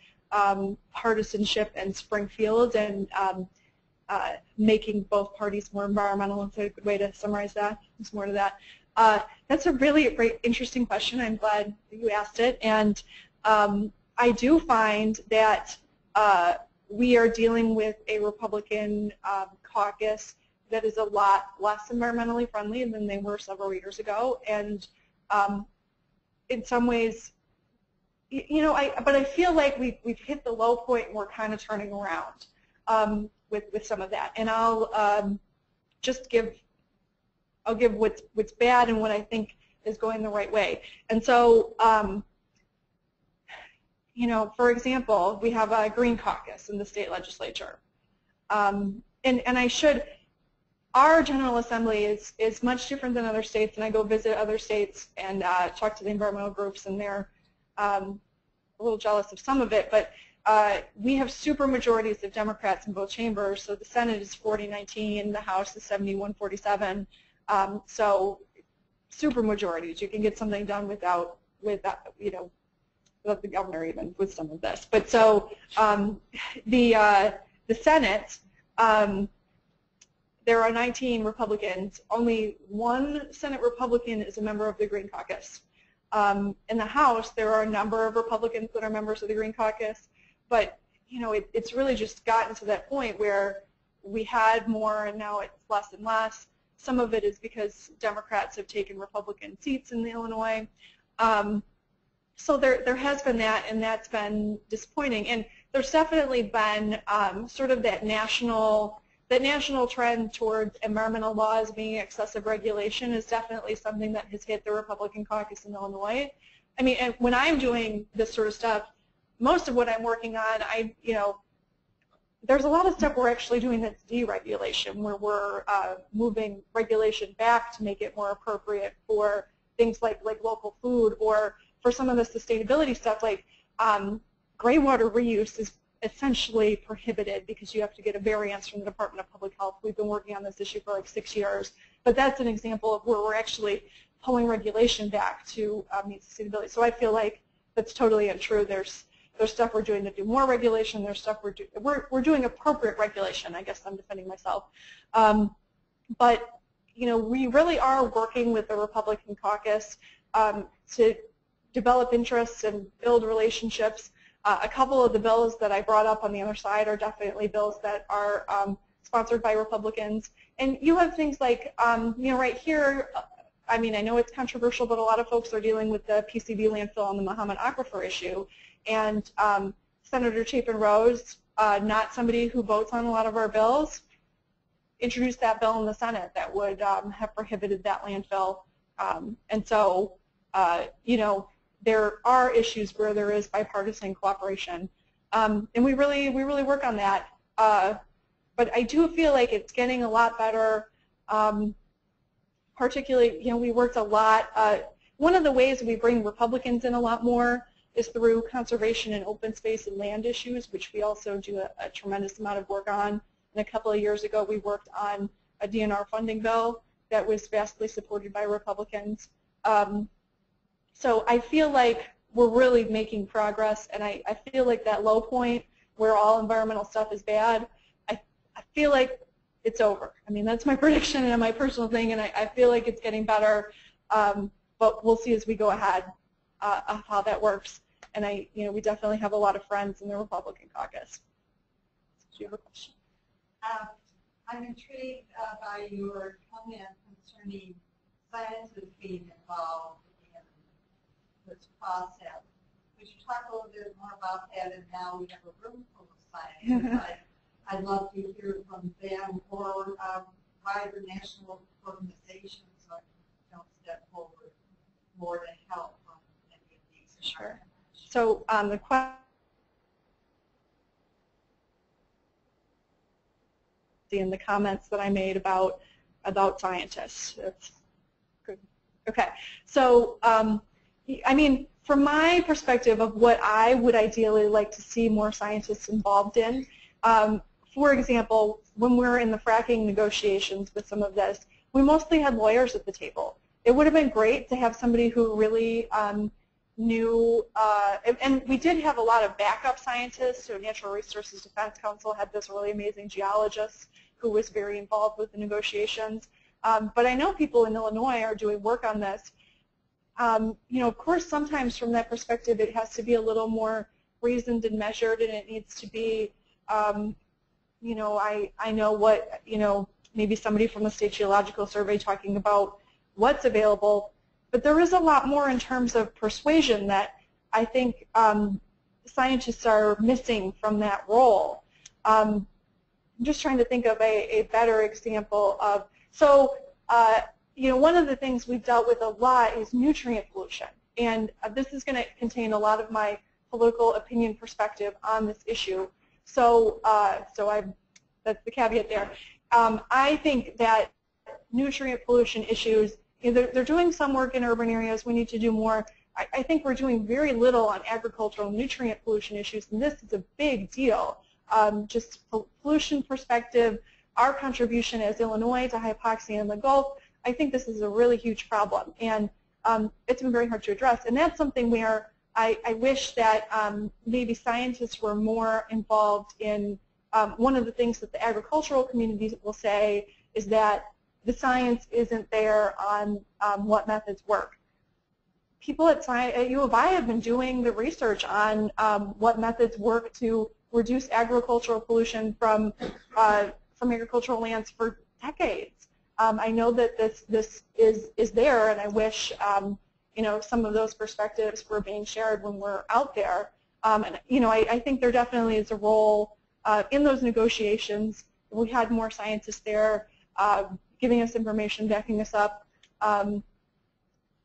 B: partisanship in Springfield and making both parties more environmental. Is a good way to summarize that? There's more to that. That's a really great, interesting question. I'm glad that you asked it. And I do find that we are dealing with a Republican caucus that is a lot less environmentally friendly than they were several years ago. And in some ways, but I feel like we've hit the low point and we're kind of turning around with some of that. And I'll just give what's bad and what I think is going the right way. And so, for example, we have a Green Caucus in the state legislature. Our General Assembly is much different than other states, and I go visit other states and talk to the environmental groups, and they're a little jealous of some of it, but we have super majorities of Democrats in both chambers. So the Senate is 40-19, the House is 71-47. So super majorities. You can get something done without the governor even with some of this. But so the Senate, there are 19 Republicans. Only one Senate Republican is a member of the Green Caucus. In the House, there are a number of Republicans that are members of the Green Caucus, but it's really just gotten to that point where we had more and now it's less and less. Some of it is because Democrats have taken Republican seats in Illinois. So there has been that, and that's been disappointing. And there's definitely been sort of that national trend towards environmental laws being excessive regulation is definitely something that has hit the Republican caucus in Illinois. I mean, and when I'm doing this sort of stuff, most of what I'm working on, there's a lot of stuff we're actually doing that's deregulation, where we're moving regulation back to make it more appropriate for things like local food, or for some of the sustainability stuff like gray water reuse is essentially prohibited because you have to get a variance from the Department of Public Health. We've been working on this issue for like 6 years, but that's an example of where we're actually pulling regulation back to meet sustainability. So I feel like that's totally untrue. There's stuff we're doing to do more regulation. There's stuff we're doing appropriate regulation. I guess I'm defending myself, but we really are working with the Republican caucus to develop interests and build relationships. A couple of the bills that I brought up on the other side are definitely bills that are sponsored by Republicans. And you have things like, right here, I mean, I know it's controversial, but a lot of folks are dealing with the PCB landfill on the Muhammad Aquifer issue. And Senator Chapin Rose, not somebody who votes on a lot of our bills, introduced that bill in the Senate that would have prohibited that landfill. And so, there are issues where there is bipartisan cooperation, and we really work on that. But I do feel like it's getting a lot better. Particularly, we worked a lot. One of the ways we bring Republicans in a lot more is through conservation and open space and land issues, which we also do a tremendous amount of work on. And a couple of years ago, we worked on a DNR funding bill that was vastly supported by Republicans. So I feel like we're really making progress, and I feel like that low point where all environmental stuff is bad, I feel like it's over. I mean, that's my prediction and my personal thing, and I feel like it's getting better, but we'll see as we go ahead of how that works. And we definitely have a lot of friends in the Republican caucus. Do you have a question?
D: I'm intrigued by your comment concerning scientists being involved this process. Could you talk a little bit more about that? And now we have a room full of scientists. I'd love to hear from them or wider national organizations so I can step forward more to help on any of these.
B: Sure. So the question in the comments that I made about scientists. That's good. Okay. So I mean, from my perspective of what I would ideally like to see more scientists involved in, for example, when we're in the fracking negotiations with some of this, we mostly had lawyers at the table. It would have been great to have somebody who really knew, and we did have a lot of backup scientists. So Natural Resources Defense Council had this really amazing geologist who was very involved with the negotiations. But I know people in Illinois are doing work on this. You know, of course, sometimes from that perspective, it has to be a little more reasoned and measured, and it needs to be, you know, I know what, you know, maybe somebody from the State Geological Survey talking about what's available, but there is a lot more in terms of persuasion that I think scientists are missing from that role. I'm just trying to think of a better example of, so, you know, one of the things we've dealt with a lot is nutrient pollution, and this is going to contain a lot of my political opinion perspective on this issue. So, that's the caveat there. I think that nutrient pollution issues, you know, they're doing some work in urban areas. We need to do more. I think we're doing very little on agricultural nutrient pollution issues, and this is a big deal. Just pollution perspective, our contribution as Illinois to hypoxia in the Gulf, I think this is a really huge problem, and it's been very hard to address. And that's something where I wish that maybe scientists were more involved in. One of the things that the agricultural community will say is that the science isn't there on what methods work. People at U of I have been doing the research on what methods work to reduce agricultural pollution from agricultural lands for decades. I know that this is there, and I wish you know, some of those perspectives were being shared when we're out there. And you know, I think there definitely is a role in those negotiations. We had more scientists there giving us information, backing us up.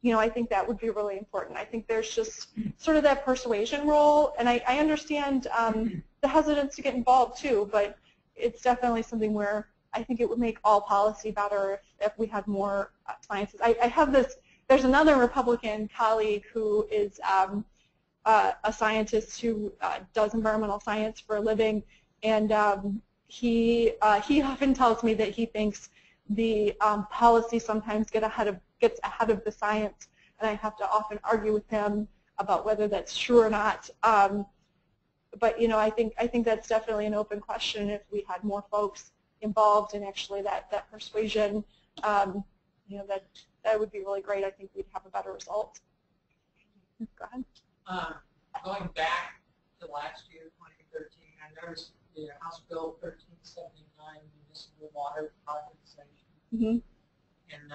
B: You know, I think that would be really important. I think there's just sort of that persuasion role, and I understand the hesitance to get involved too, but it's definitely something where I think it would make all policy better if we had more scientists. I have this, there's another Republican colleague who is a scientist who does environmental science for a living, and he often tells me that he thinks the policy sometimes gets ahead of the science, and I have to often argue with him about whether that's true or not. But you know, I think that's definitely an open question. If we had more folks involved in actually that persuasion, you know, that would be really great. I think we'd have a better result. Go ahead.
E: Going back to last year, 2013, I noticed the House Bill 1379, Municipal Water Privatization, and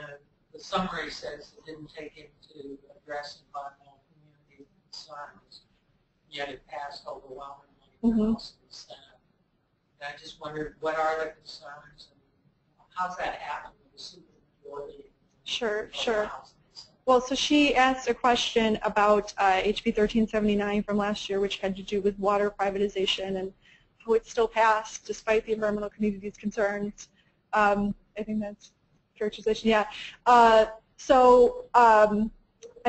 E: the summary says it didn't take into address environmental community concerns, yet it passed overwhelmingly in the House and the Senate. And I just wondered, what are the concerns, and how's that happen with the supermajority?
B: Sure. Well, so she asked a question about HB 1379 from last year, which had to do with water privatization and how it still passed despite the environmental community's concerns. I think that's characterization, yeah. I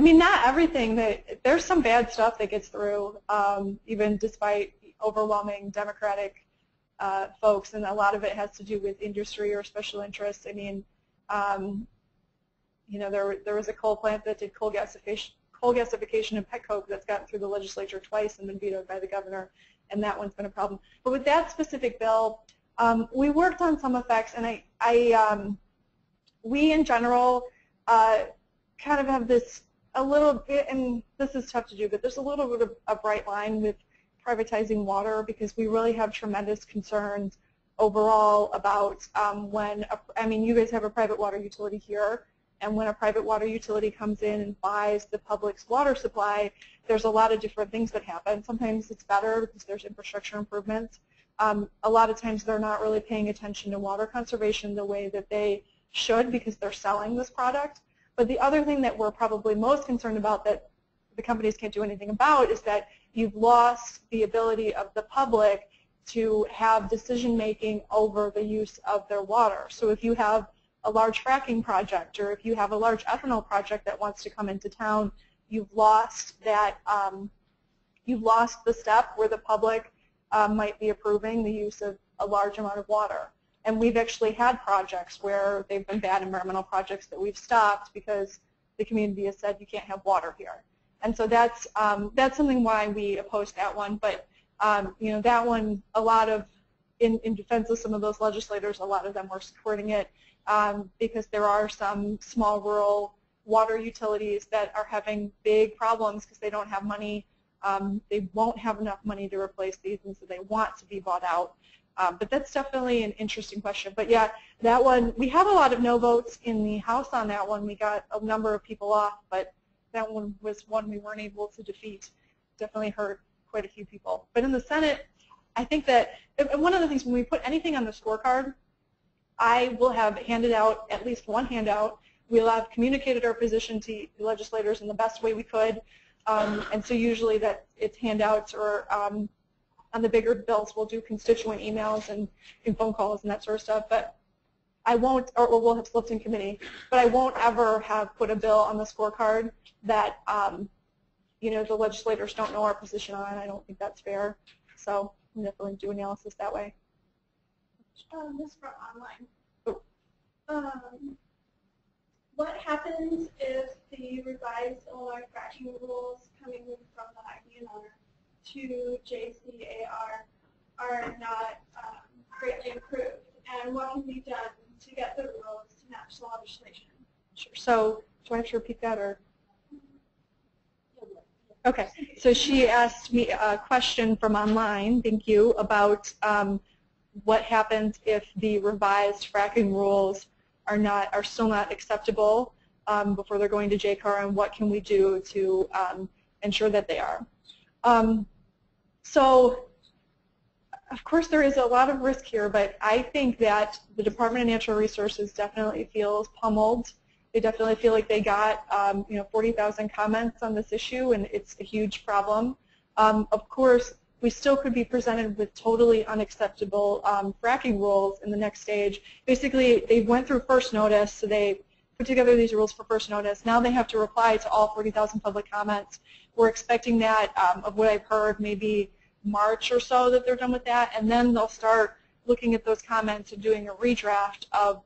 B: mean, not everything. There's some bad stuff that gets through, even despite overwhelming Democratic folks, and a lot of it has to do with industry or special interests. I mean, you know, there was a coal plant that did coal gasification in Petcoke that's gotten through the legislature twice and been vetoed by the governor, and that one's been a problem. But with that specific bill, we worked on some effects, and we in general kind of have this a little bit, and this is tough to do, but there's a little bit of a bright line with privatizing water, because we really have tremendous concerns overall about I mean, you guys have a private water utility here, and when a private water utility comes in and buys the public's water supply, there's a lot of different things that happen. Sometimes it's better because there's infrastructure improvements. A lot of times they're not really paying attention to water conservation the way that they should, because they're selling this product. But the other thing that we're probably most concerned about that the companies can't do anything about is that you've lost the ability of the public to have decision-making over the use of their water. So if you have a large fracking project, or if you have a large ethanol project that wants to come into town, you've lost that. You've lost the step where the public might be approving the use of a large amount of water. And we've actually had projects where they've been bad environmental projects that we've stopped because the community has said you can't have water here. And so that's something why we opposed that one. But you know, that one, a lot of, in defense of some of those legislators, a lot of them were supporting it because there are some small rural water utilities that are having big problems because they don't have money. They won't have enough money to replace these, and so they want to be bought out. But that's definitely an interesting question. But yeah, that one, we have a lot of no votes in the House on that one. We got a number of people off, but that one was one we weren't able to defeat. Definitely hurt quite a few people. But in the Senate, I think that, and one of the things, when we put anything on the scorecard, I will have handed out at least one handout. We'll have communicated our position to legislators in the best way we could. And so usually that it's handouts, or on the bigger bills we'll do constituent emails and phone calls and that sort of stuff. But I won't, or we'll have slips in committee, but I won't ever have put a bill on the scorecard that you know, the legislators don't know our position on. I don't think that's fair. So I'm definitely do analysis that way.
F: This is for online. What happens if the revised Illinois fracking rules coming from the IBNR to JCAR are not greatly improved? And what can be done to get the rules to match the legislation?
B: Sure. So do I have to repeat that, or? Okay. So she asked me a question from online, thank you, about what happens if the revised fracking rules are still not acceptable before they're going to JCAR, and what can we do to ensure that they are. So of course there is a lot of risk here, but I think that the Department of Natural Resources definitely feels pummeled. They definitely feel like they got 40,000 comments on this issue, and it's a huge problem. Of course, we still could be presented with totally unacceptable fracking rules in the next stage. Basically, they went through first notice, so they put together these rules for first notice. Now they have to reply to all 40,000 public comments. We're expecting that, of what I've heard, maybe March or so that they're done with that, and then they'll start looking at those comments and doing a redraft of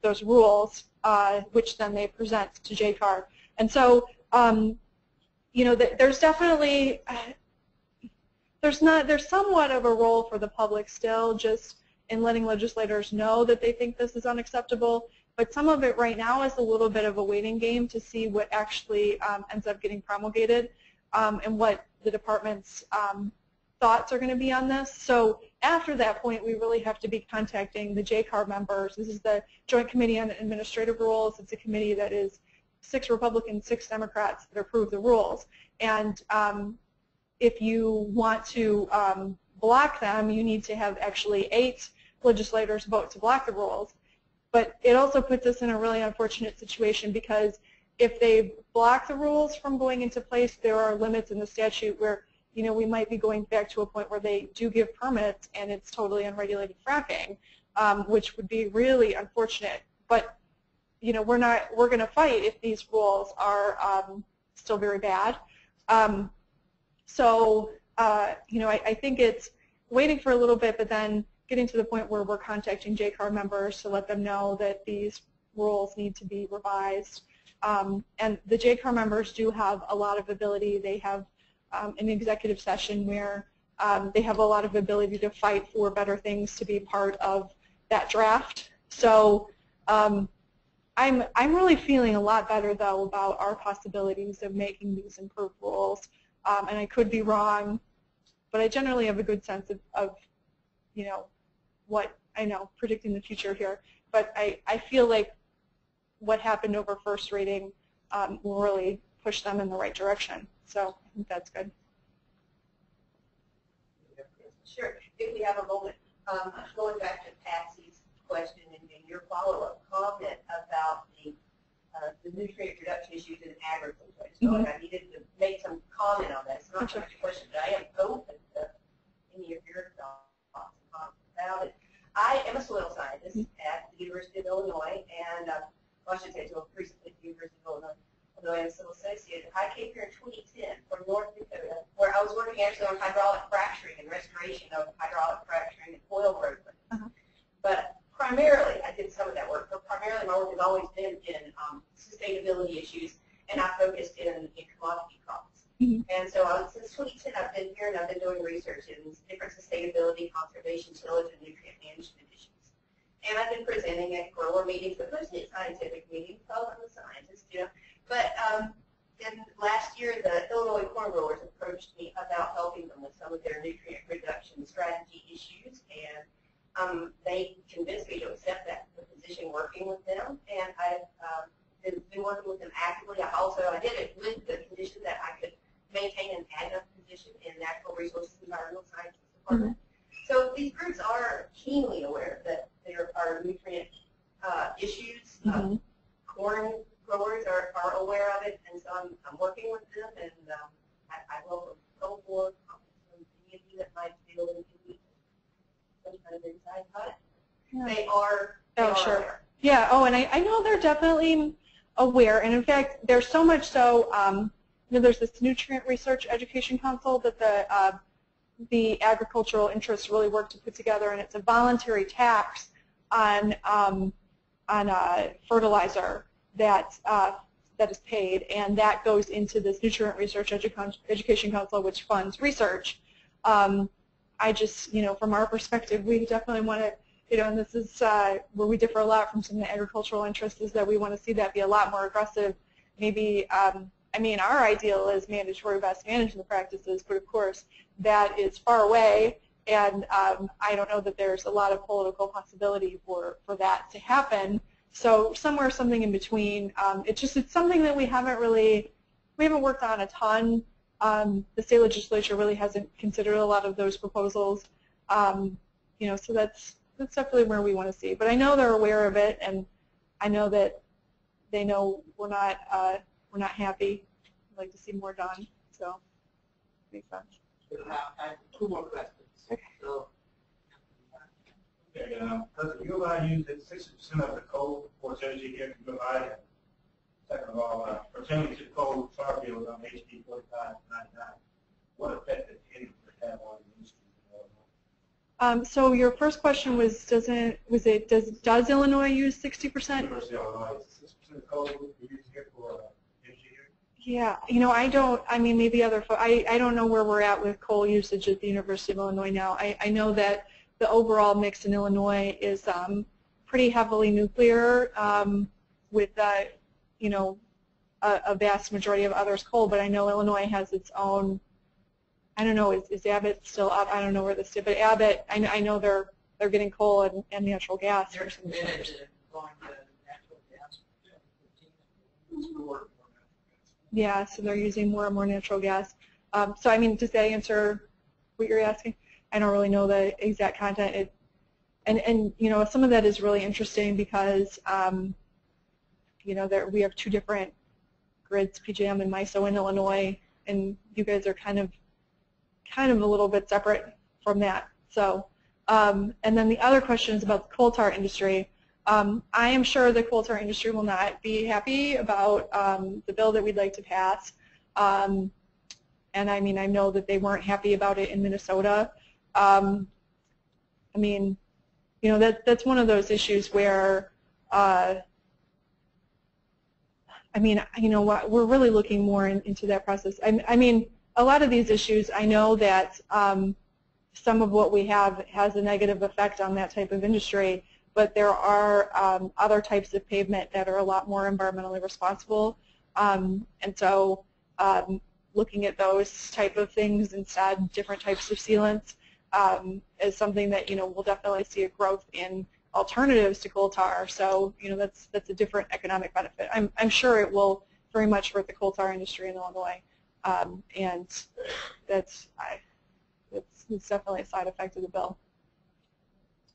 B: those rules, which then they present to JCAR. And so, there's definitely there's somewhat of a role for the public still, just in letting legislators know that they think this is unacceptable. But some of it right now is a little bit of a waiting game to see what actually ends up getting promulgated and what the department's thoughts are going to be on this. So after that point, we really have to be contacting the JCAR members. This is the Joint Committee on Administrative Rules. It's a committee that is 6 Republicans, 6 Democrats that approve the rules. And if you want to block them, you need to have actually 8 legislators vote to block the rules. But it also puts us in a really unfortunate situation, because if they block the rules from going into place, there are limits in the statute where we might be going back to a point where they do give permits and it's totally unregulated fracking, which would be really unfortunate. But we're going to fight if these rules are still very bad. I think it's waiting for a little bit, but then getting to the point where we're contacting JCAR members to let them know that these rules need to be revised. And the JCAR members do have a lot of ability. They have an executive session where they have a lot of ability to fight for better things to be part of that draft. So I'm really feeling a lot better, though, about our possibilities of making these improved rules. And I could be wrong, but I generally have a good sense of what I know, predicting the future here. But I feel like what happened over first reading will really push them in the right direction. So I think that's good.
G: Sure. If we have a moment, going back to Patsy's question and your follow-up comment about the nutrient reduction issues in agriculture. I needed to make some comment on that. It's not so much a question, but I am open to any of your thoughts about it. I am a soil scientist at the University of Illinois, and I should say, so recently at the University of Illinois. though I am still associated. I came here in 2010 from North Dakota, where I was working actually on hydraulic fracturing and restoration of hydraulic fracturing and oil roadways. But primarily, I did some of that work, but primarily my work has always been in sustainability issues, and I focused in commodity crops. And so since 2010, I've been here and I've been doing research in different sustainability, conservation, tillage, and nutrient management issues. And I've been presenting at grower meetings, but mostly at scientific meetings, because I'm a scientist, you know. But then last year, the Illinois corn growers approached me about helping them with some of their nutrient reduction strategy issues, and they convinced me to accept that position working with them, and I've been working with them actively. I did it with the condition that I could maintain an adjunct position in Natural Resources and Environmental Sciences Department. So these groups are keenly aware that there are nutrient issues. Corn growers are aware of it, and so I'm working with them, and I welcome go for any of you that might be able to do some kind of insight about it.
B: Yeah.
G: They are
B: sure.
G: aware.
B: Yeah, and I know they're definitely aware, and in fact, there's so much so, you know, there's this Nutrient Research Education Council that the agricultural interests really work to put together, and it's a voluntary tax on fertilizer that is paid, and that goes into this Nutrient Research Education Council, which funds research. I just, you know, from our perspective, we definitely want to, you know, and this is where we differ a lot from some of the agricultural interests, is that we want to see that be a lot more aggressive. Maybe, I mean, our ideal is mandatory best management practices, but of course that is far away, and I don't know that there's a lot of political possibility for that to happen. So somewhere, something in between. It's something that we haven't worked on a ton. The state legislature really hasn't considered a lot of those proposals. You know, so that's definitely where we want to see. But I know they're aware of it, and I know that they know we're not happy. We'd like to see more done. So makes sense.
C: I have two more questions.
B: Okay.
C: So,
H: Does the U of I use 60% of the coal for its energy here to provide? And second of all, pertaining to the coal tar bill on HB 4599, what effect does it have on the industry in Illinois?
B: So your first question was, does Illinois use 60%?
H: University of Illinois, 60% of coal we use here for energy here?
B: Yeah, you know, I mean, maybe I don't know where we're at with coal usage at the University of Illinois now. I know that the overall mix in Illinois is pretty heavily nuclear, with you know, a vast majority of others coal. But I know Illinois has its own. I don't know. Is Abbott still up? I don't know where this is. But Abbott, I know they're getting coal and natural gas.
E: They're committed to going to natural gas.
B: Yeah, so they're using more and more natural gas. So I mean, does that answer what you're asking? I don't really know the exact content. And you know, some of that is really interesting because you know, we have two different grids, PJM and MISO in Illinois, and you guys are kind of a little bit separate from that. So, and then the other question is about the coal tar industry. I am sure the coal tar industry will not be happy about the bill that we'd like to pass. And I mean, I know that they weren't happy about it in Minnesota. I mean, you know, that's one of those issues where, I mean, you know what, we're really looking more into that process. I mean, a lot of these issues, I know that some of what we have has a negative effect on that type of industry, but there are other types of pavement that are a lot more environmentally responsible. And so looking at those type of things instead, different types of sealants, is something that, you know, we'll definitely see a growth in alternatives to coal tar. So, you know, that's a different economic benefit. I'm sure it will very much hurt the coal tar industry in Illinois, and that's definitely a side effect of the bill.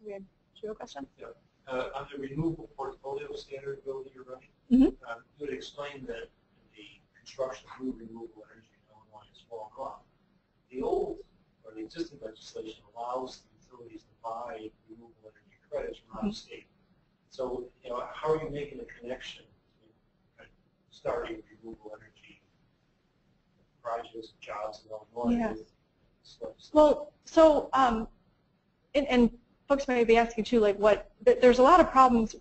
B: Do you have a question?
H: Yeah. On the renewable portfolio standard bill that you're running, you would explain that the construction of new renewable energy in Illinois has fallen off. The old or the existing legislation allows utilities to buy renewable energy credits from out of state. So, you know, how are you making a connection between starting renewable energy projects, jobs in Illinois.
B: Yeah.
H: with this legislation?
B: Well, so and folks may be asking too, like there's a lot of problems.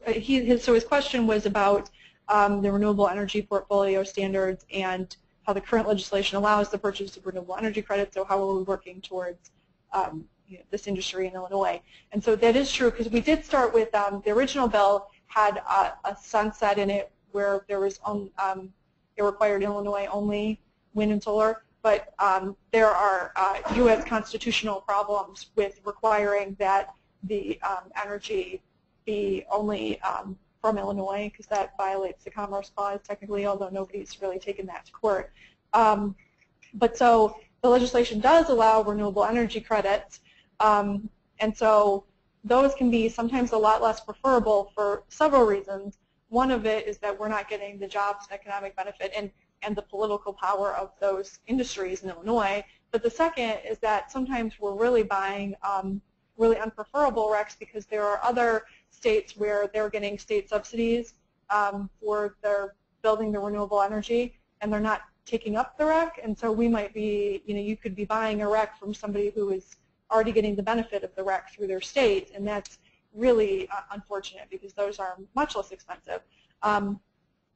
B: So his question was about the renewable energy portfolio standards and how the current legislation allows the purchase of renewable energy credits. So how are we working towards this industry in Illinois? And so that is true, because we did start with the original bill had a sunset in it where there was it required Illinois only wind and solar. But there are U.S. constitutional problems with requiring that the energy be only from Illinois, because that violates the Commerce Clause technically, although nobody's really taken that to court. But so the legislation does allow renewable energy credits, and so those can be sometimes a lot less preferable for several reasons. One of it is that we're not getting the jobs and economic benefit and the political power of those industries in Illinois. But the second is that sometimes we're really buying really unpreferable RECs because there are other states where they're getting state subsidies for their building the renewable energy, and they're not taking up the REC. And so we might be, you could be buying a REC from somebody who is already getting the benefit of the REC through their state, and that's really unfortunate because those are much less expensive.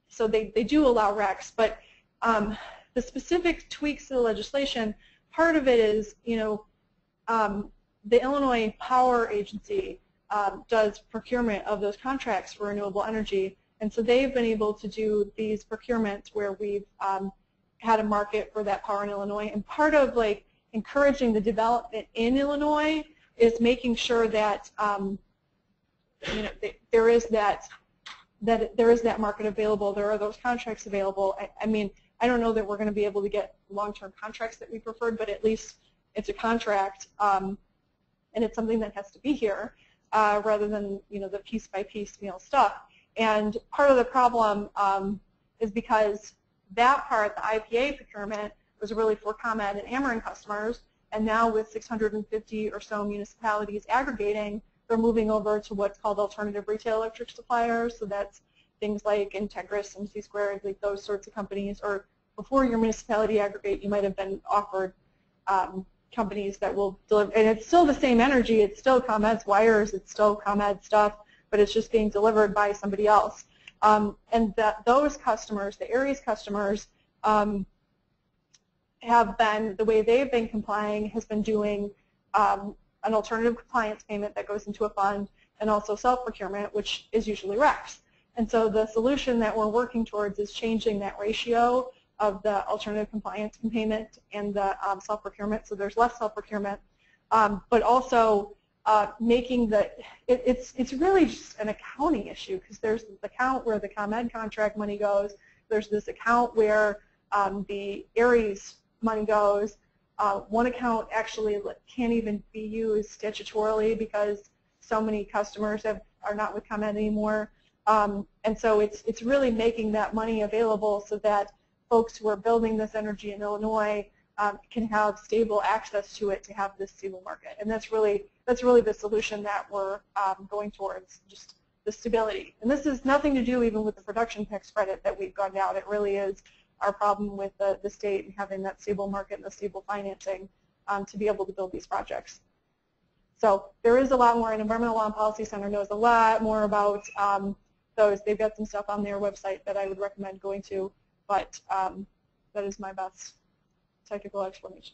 B: So they do allow RECs, but the specific tweaks to the legislation, part of it is, the Illinois Power Agency does procurement of those contracts for renewable energy, and so they've been able to do these procurements where we've had a market for that power in Illinois. And part of encouraging the development in Illinois is making sure that there is that market available. There are those contracts available. I mean, I don't know that we're going to be able to get long-term contracts that we preferred, but at least it's a contract, and it's something that has to be here rather than the piece-by-piece stuff. And part of the problem is because that part, the IPA procurement, was really for ComEd and Ameren customers, and now with 650 or so municipalities aggregating, they're moving over to what's called alternative retail electric suppliers. So that's things like Integris, MC Squared, like those sorts of companies. Or before your municipality aggregate, you might have been offered companies that will deliver, and it's still the same energy. It's still ComEd's wires. It's still ComEd stuff, but it's just being delivered by somebody else. And those customers, the Aries customers, have been, the way they've been complying has been doing an alternative compliance payment that goes into a fund, and also self-procurement, which is usually RECs. And so the solution that we're working towards is changing that ratio of the alternative compliance payment and the self-procurement, so there's less self-procurement, but also making it's really just an accounting issue, because there's the account where the ComEd contract money goes, there's this account where the Aries money goes. One account actually can't even be used statutorily because so many customers are not with ComEd anymore. And so it's really making that money available so that folks who are building this energy in Illinois can have stable access to it to have this stable market. And that's really the solution that we're going towards, just the stability. And this has nothing to do even with the production tax credit that we've gone down. It really is our problem with the state and having that stable market and the stable financing to be able to build these projects. So there is a lot more, and Environmental Law and Policy Center knows a lot more about those. They've got some stuff on their website that I would recommend going to, but that is my best technical explanation.